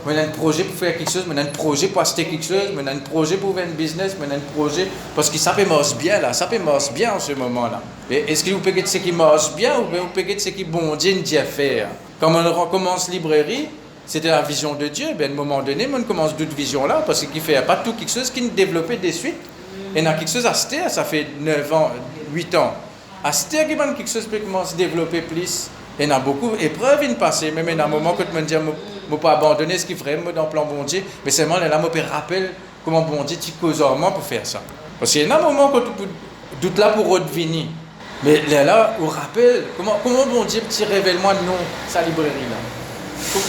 on a un projet pour faire quelque chose, on a un projet pour acheter quelque chose, on a un projet pour faire un business, on a un projet, parce que ça peut marcher bien là, ça peut marcher bien en ce moment-là. Est-ce que vous pouvez dire ce qui marche bien, ou bien vous pouvez dire ce qui bon Dieu dit à faire? Quand on commence librairie, c'était la vision de Dieu, bien à un moment donné, on commence d'autres visions là, parce qu'il fait pas tout quelque chose qui nous développait des suites. Et on a quelque chose à acheter, ça fait 9 ans, 8 ans. À ce qui m'a quelque chose qui commence à se développer plus, il y a beaucoup d'épreuves qui passent, même il y a un moment que je me dis, je ne peux pas abandonner ce qui ferait dans le plan bon Dieu, mais seulement là, je me rappelle comment bon Dieu t'y cause en moi pour faire ça. Parce qu'il y a un moment que tu doutes là pour redevenir. Mais là, on rappelle, comment bon Dieu t'y révèle-moi non, sa librairie là.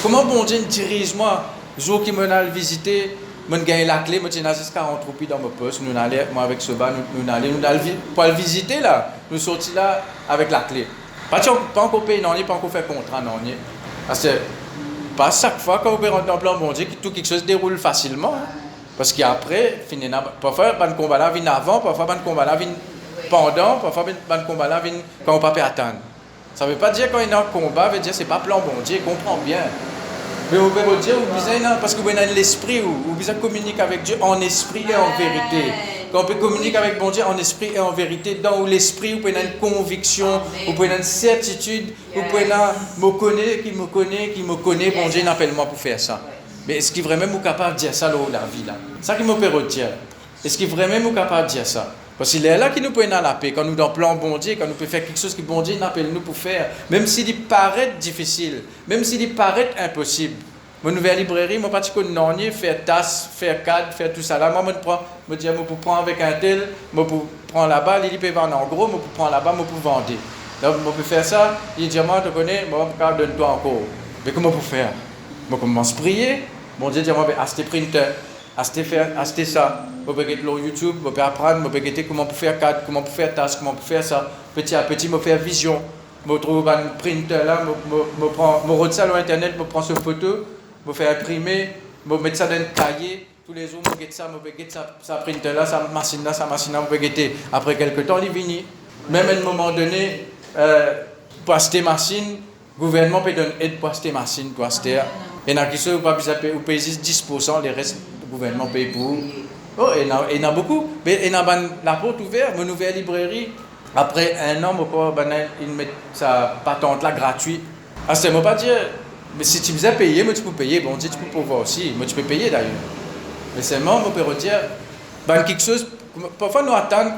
Comment bon Dieu dirige-moi, le jour qu'il m'a visité, je gagne la clé, je tiens juste 40 roupies dans mon poste, nous allons, moi avec ce bas, nous allons pour le visiter là, nous sortis là avec la clé. Pas encore payé, non, pas encore fait contrat, non. Parce que pas chaque fois qu'on peut rentrer dans le plan bon Dieu, tout quelque chose déroule facilement. Hein. Parce qu'après, parfois, le combat là vient avant, parfois, le combat là vient pendant, parfois, le combat là vient quand on ne peut pas attendre. Ça ne veut pas dire quand il y a un combat, veut dire que ce n'est pas plan bon Dieu, comprend bien. Mais vous pouvez dire, parce que vous avez l'esprit, vous pouvez communiquer avec Dieu en esprit et en vérité. Quand on peut communiquer avec bon Dieu en esprit et en vérité, dans l'esprit, vous pouvez avoir une conviction, vous pouvez avoir une certitude, vous pouvez me connaît, bon Dieu n'appelle-moi pour faire ça. Mais est-ce qu'il est vraiment capable de dire ça dans la vie là? C'est ça qui me peut redire. Est-ce qu'il est vraiment capable de dire ça? Parce qu'il est là qui nous peut dans la paix, quand nous dans le plan bon Dieu, quand nous pouvons faire quelque chose que bon Dieu n'appelle nous pour faire, même s'il paraît difficile, même s'il paraît impossible. Mon nouvelle librairie, moi, pas de non, faire tasse, faire cadre, faire tout ça là. Moi, je dis, je peux prendre avec un tel, je peux prendre là-bas, il peut vendre en gros, je peux prendre là-bas, je peux vendre. Donc, je peux faire ça, il dit, moi, tu connais, moi, je peux donner toi encore. Mais comment je peux faire? Je commence à prier, bon Dieu dit, moi, acheter printer, acheter ça. Je peux aller sur YouTube, je peux apprendre, je peux regarder comment on peut faire cadre, comment on peut faire tasse, comment on peut faire ça. Petit à petit, je faire vision. Je trouve un printer là, je regarde ça sur Internet, je prends cette photo. Je vais imprimer, je vais mettre ça dans un cahier. Tous les jours, je vais ça, ça printer là, ça machine là, je vais guetter. Après quelques temps, il vient. Même à un moment donné, pour acheter machine, le gouvernement peut donner aide pour acheter machine, pour acheter. Il y en a qui sont pas besoin de payer, ou payer 10%, les restes, le gouvernement paye pour. Oh, il y en a beaucoup. Mais il y a la porte ouverte, mon nouvelle librairie. Après un an, ils mettent sa patente là gratuite. Ah, c'est moi pas dire. Mais si tu veux payer, moi tu peux payer. Bon Dieu, tu peux pouvoir aussi. Moi tu peux payer d'ailleurs. Mais seulement, on peut dire, quelque chose. Parfois nous attendons,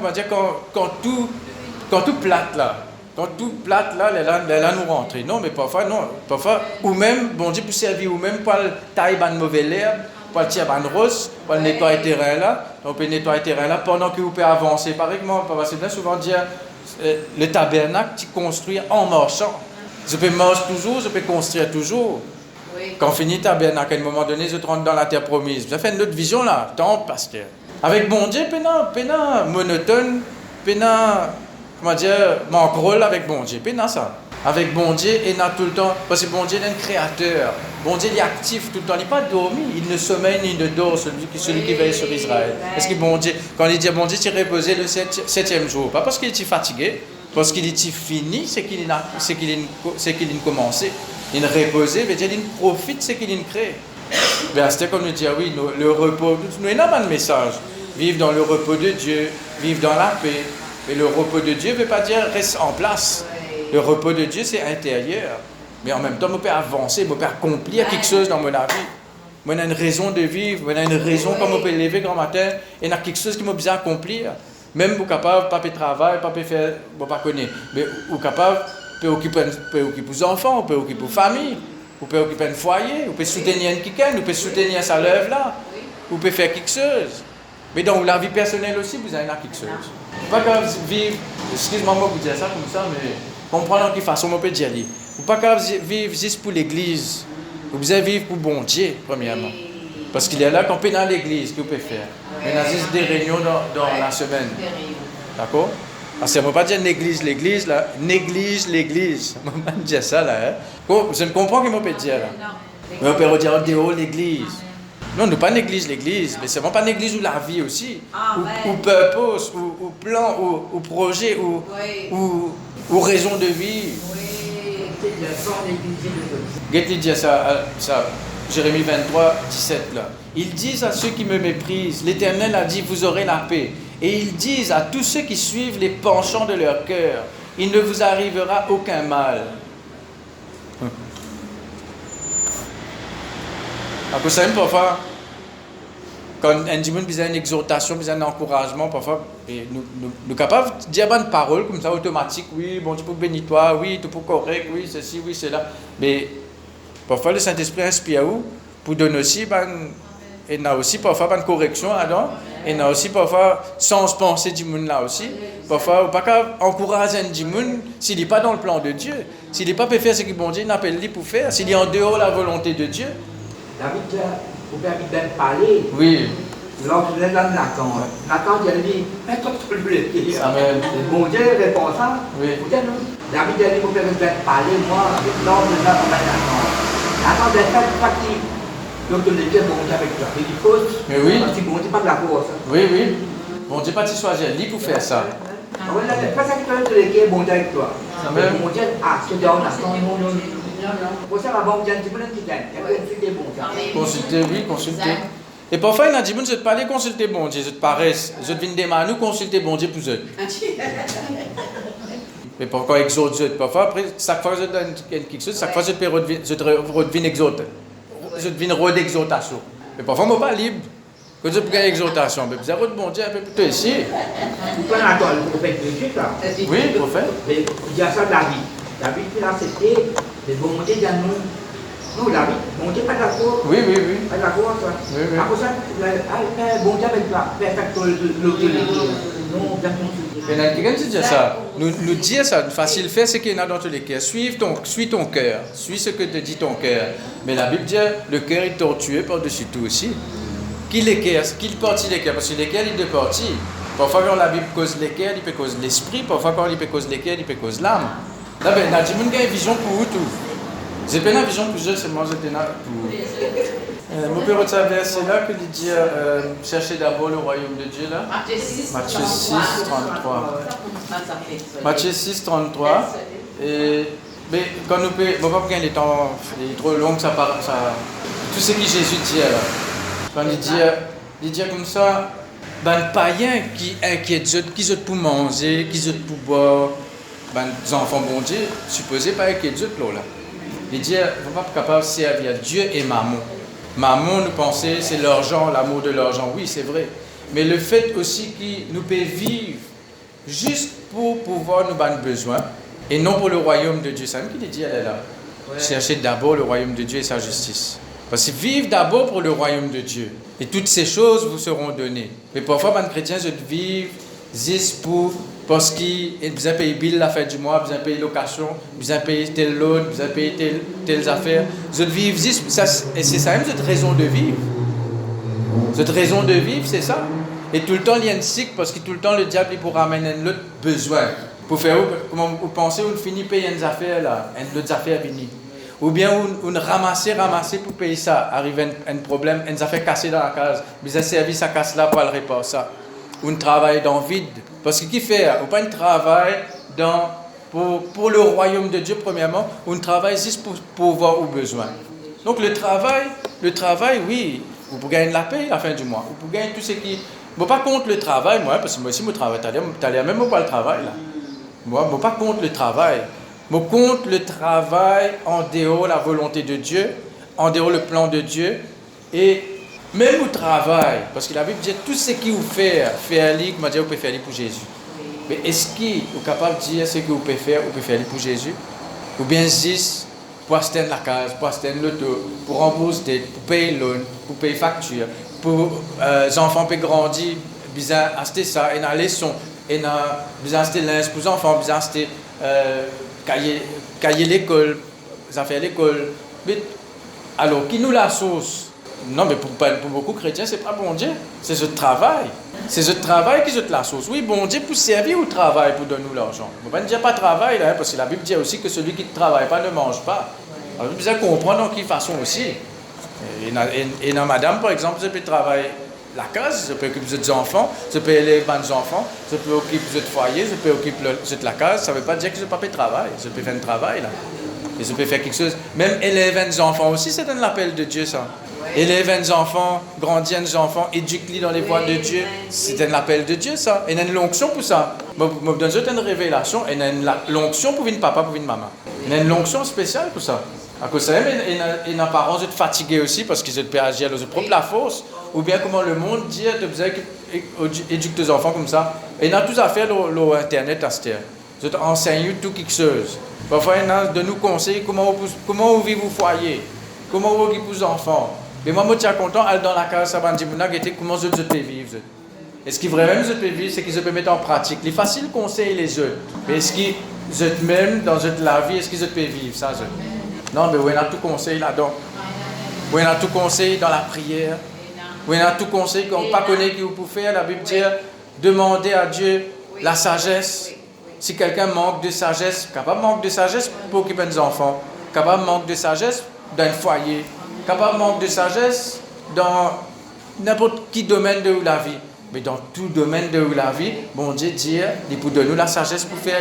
quand tout plate là. Quand tout plate là, là nous rentrer. Non, mais parfois non. Parfois, ou même, bon Dieu, pour servir, ou même pour tailler une mauvaise herbe, pour tirer une rose, pour nettoyer le terrain là. On peut nettoyer le terrain là pendant que vous pouvez avancer. Par exemple, parce que bien souvent dire, le tabernacle, tu construis en marchant. Je peux marcher toujours, je peux construire toujours. Oui. Quand on finit ta tabernacle, à un moment donné, je rentre dans la terre promise. Vous avez une autre vision là, tant pasteur. Avec bon Dieu, pena monotone, comment dire, manque rôle avec bon Dieu, pena ça. Avec bon Dieu, il a tout le temps, parce que bon Dieu est un créateur. Bon Dieu il est actif tout le temps, il n'est pas dormi, il ne sommeille ni ne dort, celui qui veille sur Israël. Parce que bon Dieu, quand il dit bon Dieu, tu reposé le 7e jour, pas parce qu'il est fatigué, parce qu'il est fini, c'est qu'il a commencé. Il reposer, veut dire il profite de ce qu'il crée. Ben, c'était comme nous dire, oui, le repos, nous avons un message. Vivre dans le repos de Dieu, vivre dans la paix. Mais le repos de Dieu ne veut pas dire reste en place. Le repos de Dieu, c'est intérieur. Mais en même temps, je peux avancer, je peux accomplir quelque chose dans mon vie. Moi, j'ai une raison de vivre, moi, j'ai une raison comme je peux lever grand matin, et il y a quelque chose qui m'a besoin d'accomplir. Même vous capable, pas de travail, pas de faire, bon, pas connaître, mais vous capable, peut occuper vos enfants, vous pouvez occuper vos familles, vous pouvez occuper un foyer, vous pouvez soutenir quelqu'un, vous pouvez soutenir sa œuvre là, vous pouvez faire quelque chose. Mais dans la vie personnelle aussi, vous avez quelque chose. Pas capable vivre, excuse-moi, moi vous dire ça comme ça, mais comprendre de quelle façon on peut dire. Vous pas capable vivre juste pour l'église. Vous devez vivre pour bon Dieu, premièrement. Parce qu'il est là qu'on peut dans l'église, que vous pouvez faire. Mais il y a juste des réunions dans la semaine. D'accord? Parce que je ne peux pas dire l'église, là. Néglige l'église. Je ne peux pas dire ça, là. Hein? Je ne comprends pas ce que je peux dire, là. Mais on peut dire en dehors l'église. Non, ne pas négliger l'église, mais c'est vraiment pas négliger la vie aussi. Ou purpose, ou plan, ou projet, ou raison de vivre. Guette dit ça, Jérémie 23, 17 là. Ils disent à ceux qui me méprisent, l'Éternel a dit, vous aurez la paix. Et ils disent à tous ceux qui suivent les penchants de leur cœur, il ne vous arrivera aucun mal. À cause ça, parfois, quand un dimanche besoin une exhortation, besoin un encouragement, parfois, nous sommes capables de dire une parole comme ça, automatique, oui, bon Dieu pour bénir toi, oui, tout pour correct, oui, ceci, oui, cela. Mais parfois, le Saint-Esprit inspire où pour donner aussi, et il y a aussi parfois une correction là-dedans, et il y a aussi parfois, sans penser du monde là aussi, parfois, on ne peut pas encourager un dimanche s'il n'est pas dans le plan de Dieu, s'il n'est pas peut faire ce que bon Dieu n'appelle lui pour faire, s'il est en dehors de la volonté de Dieu. David, vous pouvez bien parler. Oui. Lorsque vous êtes dans Nathan, Nathan dit, mais toi, tu peux le dire. Amen. Bon Dieu répond ça. Oui. Vous dites, non. David dit, vous pouvez bien parler, moi, non, je ne vais pas Nathan. Nathan, c'est ça, parti. Donc, tu le dis, bon Dieu avec toi. Il dit, fausse. Mais oui. Parce que bon Dieu, pas de la course. Oui, oui. Bon Dieu, pas de choisir lui pour faire ça. Voilà, c'est pas ça que tu le dis, bon Dieu avec toi. Amen. Bon Dieu, c'est dans Nathan, non. Pour ça, la banque, il y a un petit peu de temps. Il y a consulté bon Dieu. Consulter, oui, consulter. Et parfois, il y a des gens qui ne pas consulter bon Dieu, je te paraisse, je te viens demander, nous consulter bon Dieu pour eux. Mais pourquoi exhorte Dieu? Parfois, après, chaque fois que je donne quelque chose, chaque fois je te reviens exhorter. Je te viens redexhortation. Mais parfois, je ne suis pas libre. Quand je prends l'exhortation, mais vous avez bon Dieu un peu plutôt ici. Vous prenez le prophète de Dieu, là. Oui, prophète. Mais il dit à ça David. David, il a accepté, mais bon Dieu dit à nous. Nous, David, bon Dieu, pas d'accord. Oui, oui, oui. Pas d'accord, ça. Oui, oui. Après ça, bon Dieu avec toi, perfecto l'autorité. Non, bien consulté. Il y a quelqu'un qui dit ça. Nous dire ça, facile faire ce qu'il y en a dans tous les cœurs. Suis ton cœur. Suis ce que te dit ton cœur. Mais la Bible dit, le cœur est tortueux par-dessus tout aussi. Qui partit les cœurs? Parce que les cœurs, il y a deux parties. Parfois, quand la Bible cause les cœurs, il peut cause l'esprit. Parfois, quand il peut cause les cœurs, il peut cause l'âme. Là, il y a une vision pour vous tout. J'ai pas une vision pour eux, seulement j'étais là pour. Mon père, c'est verset là que il dit cherchez d'abord le royaume de Dieu là. Matthieu 6, 33. Matthieu 6, 33. Mais quand nous pouvons, on va pas prendre les temps, il est trop long que ça parle. Tout ce que Jésus dit là. Quand il dit comme ça, ben païen qui inquiète, qui sont pour manger, qui sont pour boire, ben les enfants bon Dieu, supposé pas inquiéter là. Il dit, on va pas capable de servir Dieu et maman. Maman, nous pensons, c'est l'argent, l'amour de l'argent. Oui, c'est vrai. Mais le fait aussi que nous pouvons vivre juste pour pouvoir nous avoir besoin et non pour le royaume de Dieu. C'est ce qu'il dit, elle est là. Ouais. Cherchez d'abord le royaume de Dieu et sa justice. Parce que vivre d'abord pour le royaume de Dieu. Et toutes ces choses vous seront données. Mais parfois, les chrétiens, je vivre juste pour... Parce qu'ils ont payé bill la fin du mois, ils ont payé location, ils ont payé tel loan, ils ont payé telles affaires. Ils vivent juste, et c'est ça même cette raison de vivre. Cette raison de vivre, c'est ça. Et tout le temps, il y a un cycle, parce que tout le temps, le diable il pourra amener un autre besoin. Pour faire, comment vous pensez, on finit payer une affaire là, une autre affaire finie. Ou bien on ramasser pour payer ça. Arrive un problème, une affaire cassée dans la case, mais un service à casse là pour le réparer ça. On travaille dans le vide. Parce que qui fait? On pas un travail dans pour le royaume de Dieu, premièrement, on travaille juste pour voir aux besoins. Donc le travail, oui, vous pouvez gagner la paix à la fin du mois. Vous pouvez gagner tout ce qui... Moi, pas contre le travail, moi, parce que moi aussi, je travaille, t'as même pas le travail, là. Moi, pas contre le travail. Moi, contre le travail en dehors de la volonté de Dieu, en dehors le plan de Dieu, et même au travail, parce que la Bible dit tout ce qui vous fait faire-le, comment dire, vous pouvez faire pour Jésus. Mais est-ce qu'il est capable de dire ce que vous pouvez faire pour Jésus? Ou bien juste pour acheter la case, pour acheter l'auto, pour rembourser, pour payer loan, pour payer facture, pour les enfants peuvent grandir, besoin acheter ça, et dans les leçons, et dans besoin acheter linge pour les enfants, besoin acheter cahier l'école, les affaires l'école. Mais alors, qui nous la sauce? Non, mais pour beaucoup de chrétiens, c'est pas bon Dieu, c'est ce travail. C'est ce travail qui jette la sauce. Oui, bon Dieu pour servir au travail, pour donner nous l'argent. On ne va pas dire pas travail, là, parce que la Bible dit aussi que celui qui ne travaille pas ne mange pas. Alors, vous devez comprendre en quelle façon aussi. Et dans madame, par exemple, je peux travailler la case, je peux occuper des enfants, je peux élever des enfants, je peux occuper de foyer, je peux occuper de la case. Ça ne veut pas dire que je ne peux pas faire travail. Je peux faire un travail, là. Et je peux faire quelque chose. Même élever des enfants aussi, c'est un appel de Dieu, ça. Élever des enfants, grandir des enfants, éduquer dans les voies de Dieu, c'est un appel de Dieu, ça. Et il y a une onction pour ça. Je vous donne une révélation, et il y a une onction pour une papa, pour une maman. Il y a une onction spéciale pour ça. À cause de ça, il y a des parents qui sont fatigués aussi parce qu'ils peuvent agir à leur propre la force. Ou bien comment le monde dit, tu besoin d'éduquer tes enfants comme ça. Et il y a tout à faire sur Internet à ce terre. Je t'enseigne tout quelque chose. Parfois, il y a de nous conseils comment vous vivez vos foyers, comment vous occupez vos enfants. Mais moi, je suis content d'aller dans la case, ça va me dire comment je peux vivre. Et ce qui vraiment je peux vivre, c'est qu'ils peuvent mettre en pratique. Les faciles conseils, les autres. Mais est-ce qu'ils même dans la vie, est-ce qu'ils peuvent vivre ça? Non, mais oui, on a tout conseil là-dedans. Oui, on a tout conseil dans la prière. Oui, on a tout conseil qu'on ne pas connaît qui vous pouvez faire. La Bible dit demander à Dieu la sagesse. Si quelqu'un manque de sagesse, capable manque de sagesse pour occuper des enfants, capable manque de sagesse dans un foyer, capable manque de sagesse dans n'importe quel domaine de la vie. Mais dans tout domaine de la vie, bon Dieu dit, il peut donner la sagesse pour faire.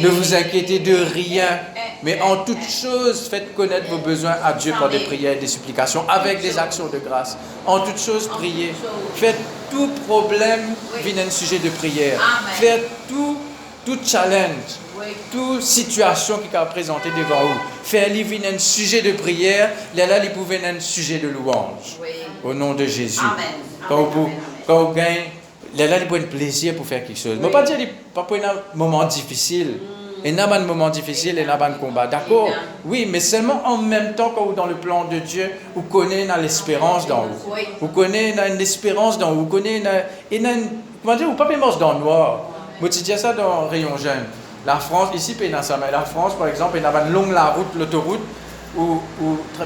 Ne vous inquiétez de rien, mais en toute chose, faites connaître vos besoins à Dieu par des prières et des supplications, avec des actions de grâce. En toute chose, priez. Faites tout problème vient un sujet de prière. Faites tout challenge, toute situation qui a présenté devant vous. Faites-le venir un sujet de prière, là, il pouvait être un sujet de louange. Au nom de Jésus. Quand vous gagnez, là, il peut être plaisir pour faire quelque chose. Je ne veux pas dire pas pour un moment difficile. Il y a un moment difficile et il y a un combat. D'accord? Oui, mais seulement en même temps, quand vous êtes dans le plan de Dieu, vous connaissez l'espérance dans vous. Vous connaissez une espérance dans vous. Vous connaissez comment dire, vous ne pouvez pas dans le noir. Vous dites ça dans Rayon Jeune. La France, ici, il y a ça, mais la France, par exemple, il y a une longue l'autoroute, où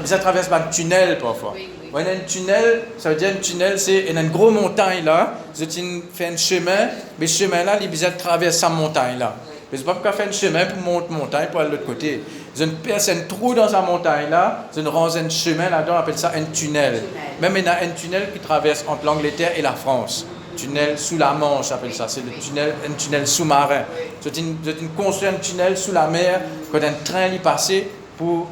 ça traverse un tunnel parfois. Il y a un tunnel, ça veut dire un tunnel, il y a une grosse montagne là, vous faites un chemin, mais ce chemin-là, il a traversé sa montagne là. Mais vous ne pouvez pas faire un chemin pour monter montagne pour aller de l'autre côté. Vous avez un trou dans sa montagne là, vous avez un chemin là-dedans, on appelle ça un tunnel. Même il y a un tunnel qui traverse entre l'Angleterre et la France. Tunnel sous la Manche, appelle ça. C'est un tunnel sous-marin. C'est une construire un tunnel sous la mer quand un train y passait pour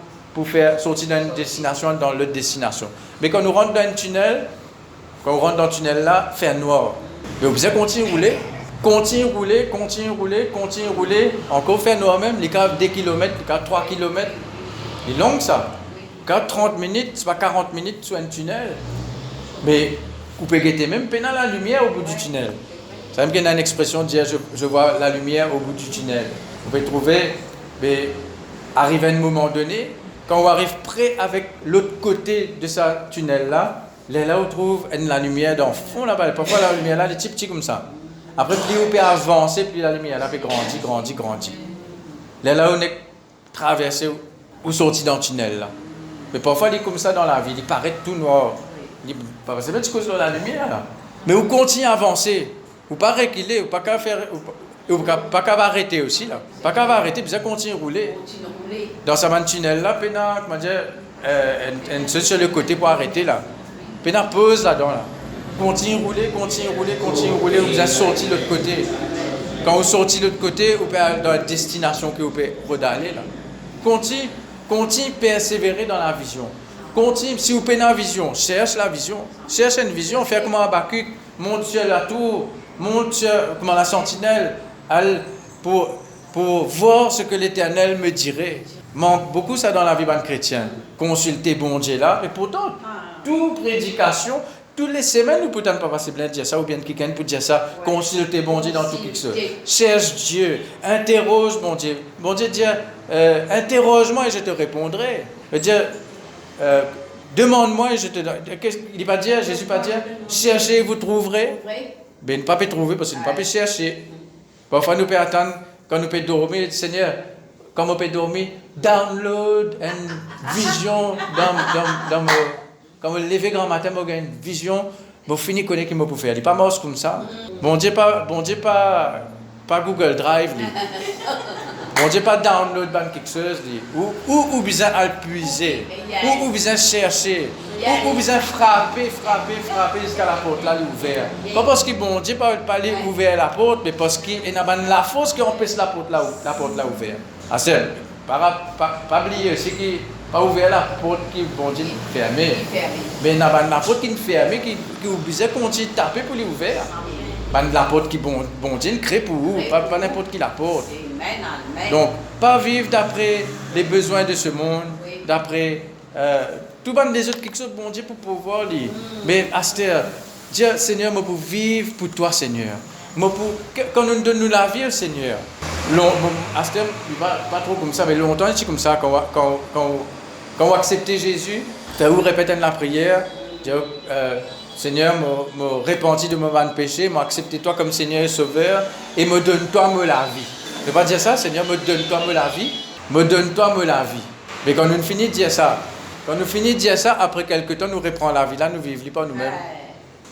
faire sortir d'une destination dans l'autre destination. Mais quand nous rentrons dans un tunnel, là, fait noir. Mais vous pouvez continuer à rouler, encore faire noir même, les cas 2 km, les cas 3 km. C'est long ça. Cas 30 minutes, c'est pas 40 minutes sur un tunnel. Mais vous pouvez guetter même pendant la lumière au bout du tunnel. Ça veut dire qu'il y a une expression de dire je vois la lumière au bout du tunnel. Vous pouvez trouver, mais arrive à un moment donné, quand on arrive près avec l'autre côté de ce tunnel-là, là on trouve la lumière dans le fond là-bas. Parfois la lumière là, elle est petit comme ça. Après, plus on peut avancer, plus la lumière là fait grandir. Là on est traversé ou sorti dans le tunnel là. Mais parfois il est comme ça dans la vie, il paraît tout noir. C'est pas cause de la lumière là. Mais vous continuez à avancer. Vous pas reculer, vous pas qu'à faire, vous pas qu'à arrêter aussi là. Pas qu'à arrêter, puis ça continue à rouler. Dans ce tunnel là, pena, comment dire, un seul sur le côté pour arrêter là. Pena pause là-dedans là. Continue à rouler, vous êtes sorti de l'autre côté. Quand vous sortez de l'autre côté, vous pouvez aller dans la destination que vous pouvez redaler là. Continue persévérer dans la vision. Continue, si vous prenez la vision, cherche la vision. Cherche une vision, faire comme Habakkuk, monte sur la tour, monte sur, comme la sentinelle, pour voir ce que l'Éternel me dirait. Manque beaucoup ça dans la vie d'un chrétien. Consulter bon Dieu là, et pourtant, toute prédication, toutes les semaines, nous pouvons pas passer bien dire ça, ou bien quelqu'un peut dire ça, consulter bon Dieu dans tout quelque chose. Cherche Dieu, interroge bon Dieu. Bon Dieu dit, interroge-moi et je te répondrai. Je veux dire, demande-moi et je te donne. Il ne va pas dire, Jésus va dire, cherchez et vous trouverez. Mais ne pas trouver parce que ne pas chercher. Parfois, nous pouvons attendre, quand nous pouvons dormir, Seigneur, quand nous pouvons dormir, download une vision quand vous levez grand matin, vous avez une vision, vous finissez de connaître ce que vous pouvez faire. Il n'est pas mort comme ça. Bon Dieu, pas Google Drive. Bon Dieu, pas download quelque chose. Ou besoin puiser, ou besoin chercher, ou besoin frapper jusqu'à la porte là, ouverte. Pas parce que bon Dieu pas aller ouvrir la porte, mais parce qu'il y a la force qui empêche la porte là ouverte. Ah, c'est pas oublier, c'est qui pas ouvert la porte qui bon Dieu fermée. Mais il y a la porte qui est fermée, qui vous besoin continuer de taper pour l'ouvrir. La porte qui bon Dieu crée pour vous, pas n'importe qui la porte. Donc, pas vivre d'après les besoins de ce monde, d'après tout le monde des autres quelque chose bon Dieu pour pouvoir lire. Mais Astère, Dieu Seigneur, moi pour vivre pour toi Seigneur. Moi pour quand nous donne la vie au Seigneur. Astère, pas trop comme ça, mais longtemps c'est comme ça quand on accepte Jésus, vous répétez la prière, Dieu, Seigneur, me repentis de mon péché, m'a accepté toi comme Seigneur et Sauveur, et me donne-toi la vie. Ne pas dire ça, Seigneur, me donne-toi la vie, me donne-toi la vie. Mais quand nous finissons de dire ça, après quelques temps, nous reprenons la vie, là, nous ne vivons pas nous-mêmes.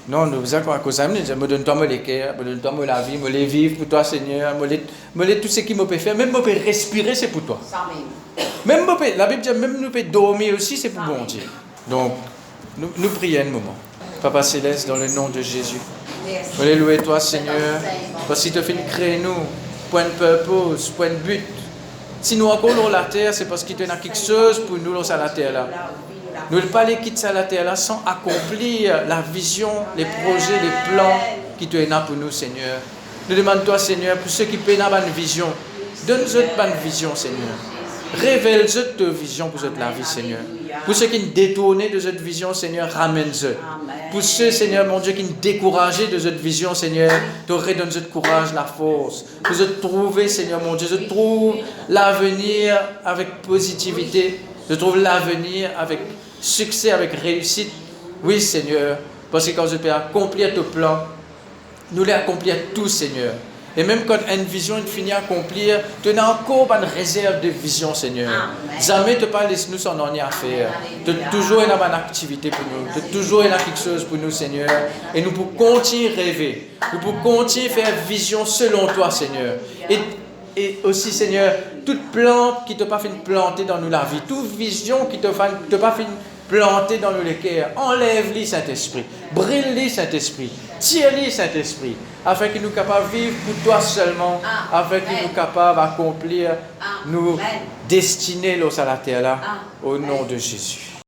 Non, nous faisons à cause de ça, me donne-toi les cœurs, me donne-toi la vie, me les vivre pour toi, Seigneur, me les tout ce qui me peut faire, même me peut respirer, c'est pour toi. Même la Bible dit, même nous peut dormir aussi, c'est pour bon Dieu. Donc, nous prions un moment. Papa Céleste, dans le nom de Jésus. Alléluia toi, Seigneur, parce qu'il te fait créer nous, point de purpose, point de but. Si nous encore sur la terre, c'est parce qu'il te a quelque chose pour nous sur la terre là. Nous ne pas les quitter sur la terre là sans accomplir la vision, les projets, les plans qui te a pour nous, Seigneur. Nous demandons toi, Seigneur, pour ceux qui peuvent avoir une vision, donne-nous une bonne vision, Seigneur. Révèle-nous ta vision pour la vie, Seigneur. Pour ceux qui nous détournent de cette vision, Seigneur, ramène-nous. Pour ceux, Seigneur, mon Dieu, qui nous découragent de cette vision, Seigneur, te redonne ce courage, la force. Pour se trouver, Seigneur, mon Dieu, je trouve l'avenir avec positivité. Je trouve l'avenir avec succès, avec réussite. Oui, Seigneur, parce que quand je peux accomplir ton plan, nous l'accomplir tous, Seigneur. Et même quand une vision est finie à accomplir, tu n'as encore pas de réserve de vision, Seigneur. Jamais tu ne pas laisser nous sans en à faire. Tu as toujours une bonne activité pour nous. Tu as toujours quelque chose pour nous, Seigneur. Et nous pouvons continuer à rêver. Nous pouvons continuer à faire vision selon toi, Seigneur. Et aussi, Seigneur, toute plante qui ne t'a pas fait planter dans nous la vie, toute vision qui ne t'a pas fait planter dans nous les cœurs, enlève-les, Saint-Esprit. Brille-les, Saint-Esprit. Tire-les, Saint-Esprit. Afin que nous soyons capables de vivre pour toi seulement, afin que nous soyons capables d'accomplir nos destinées sur la terre là, au nom de Jésus.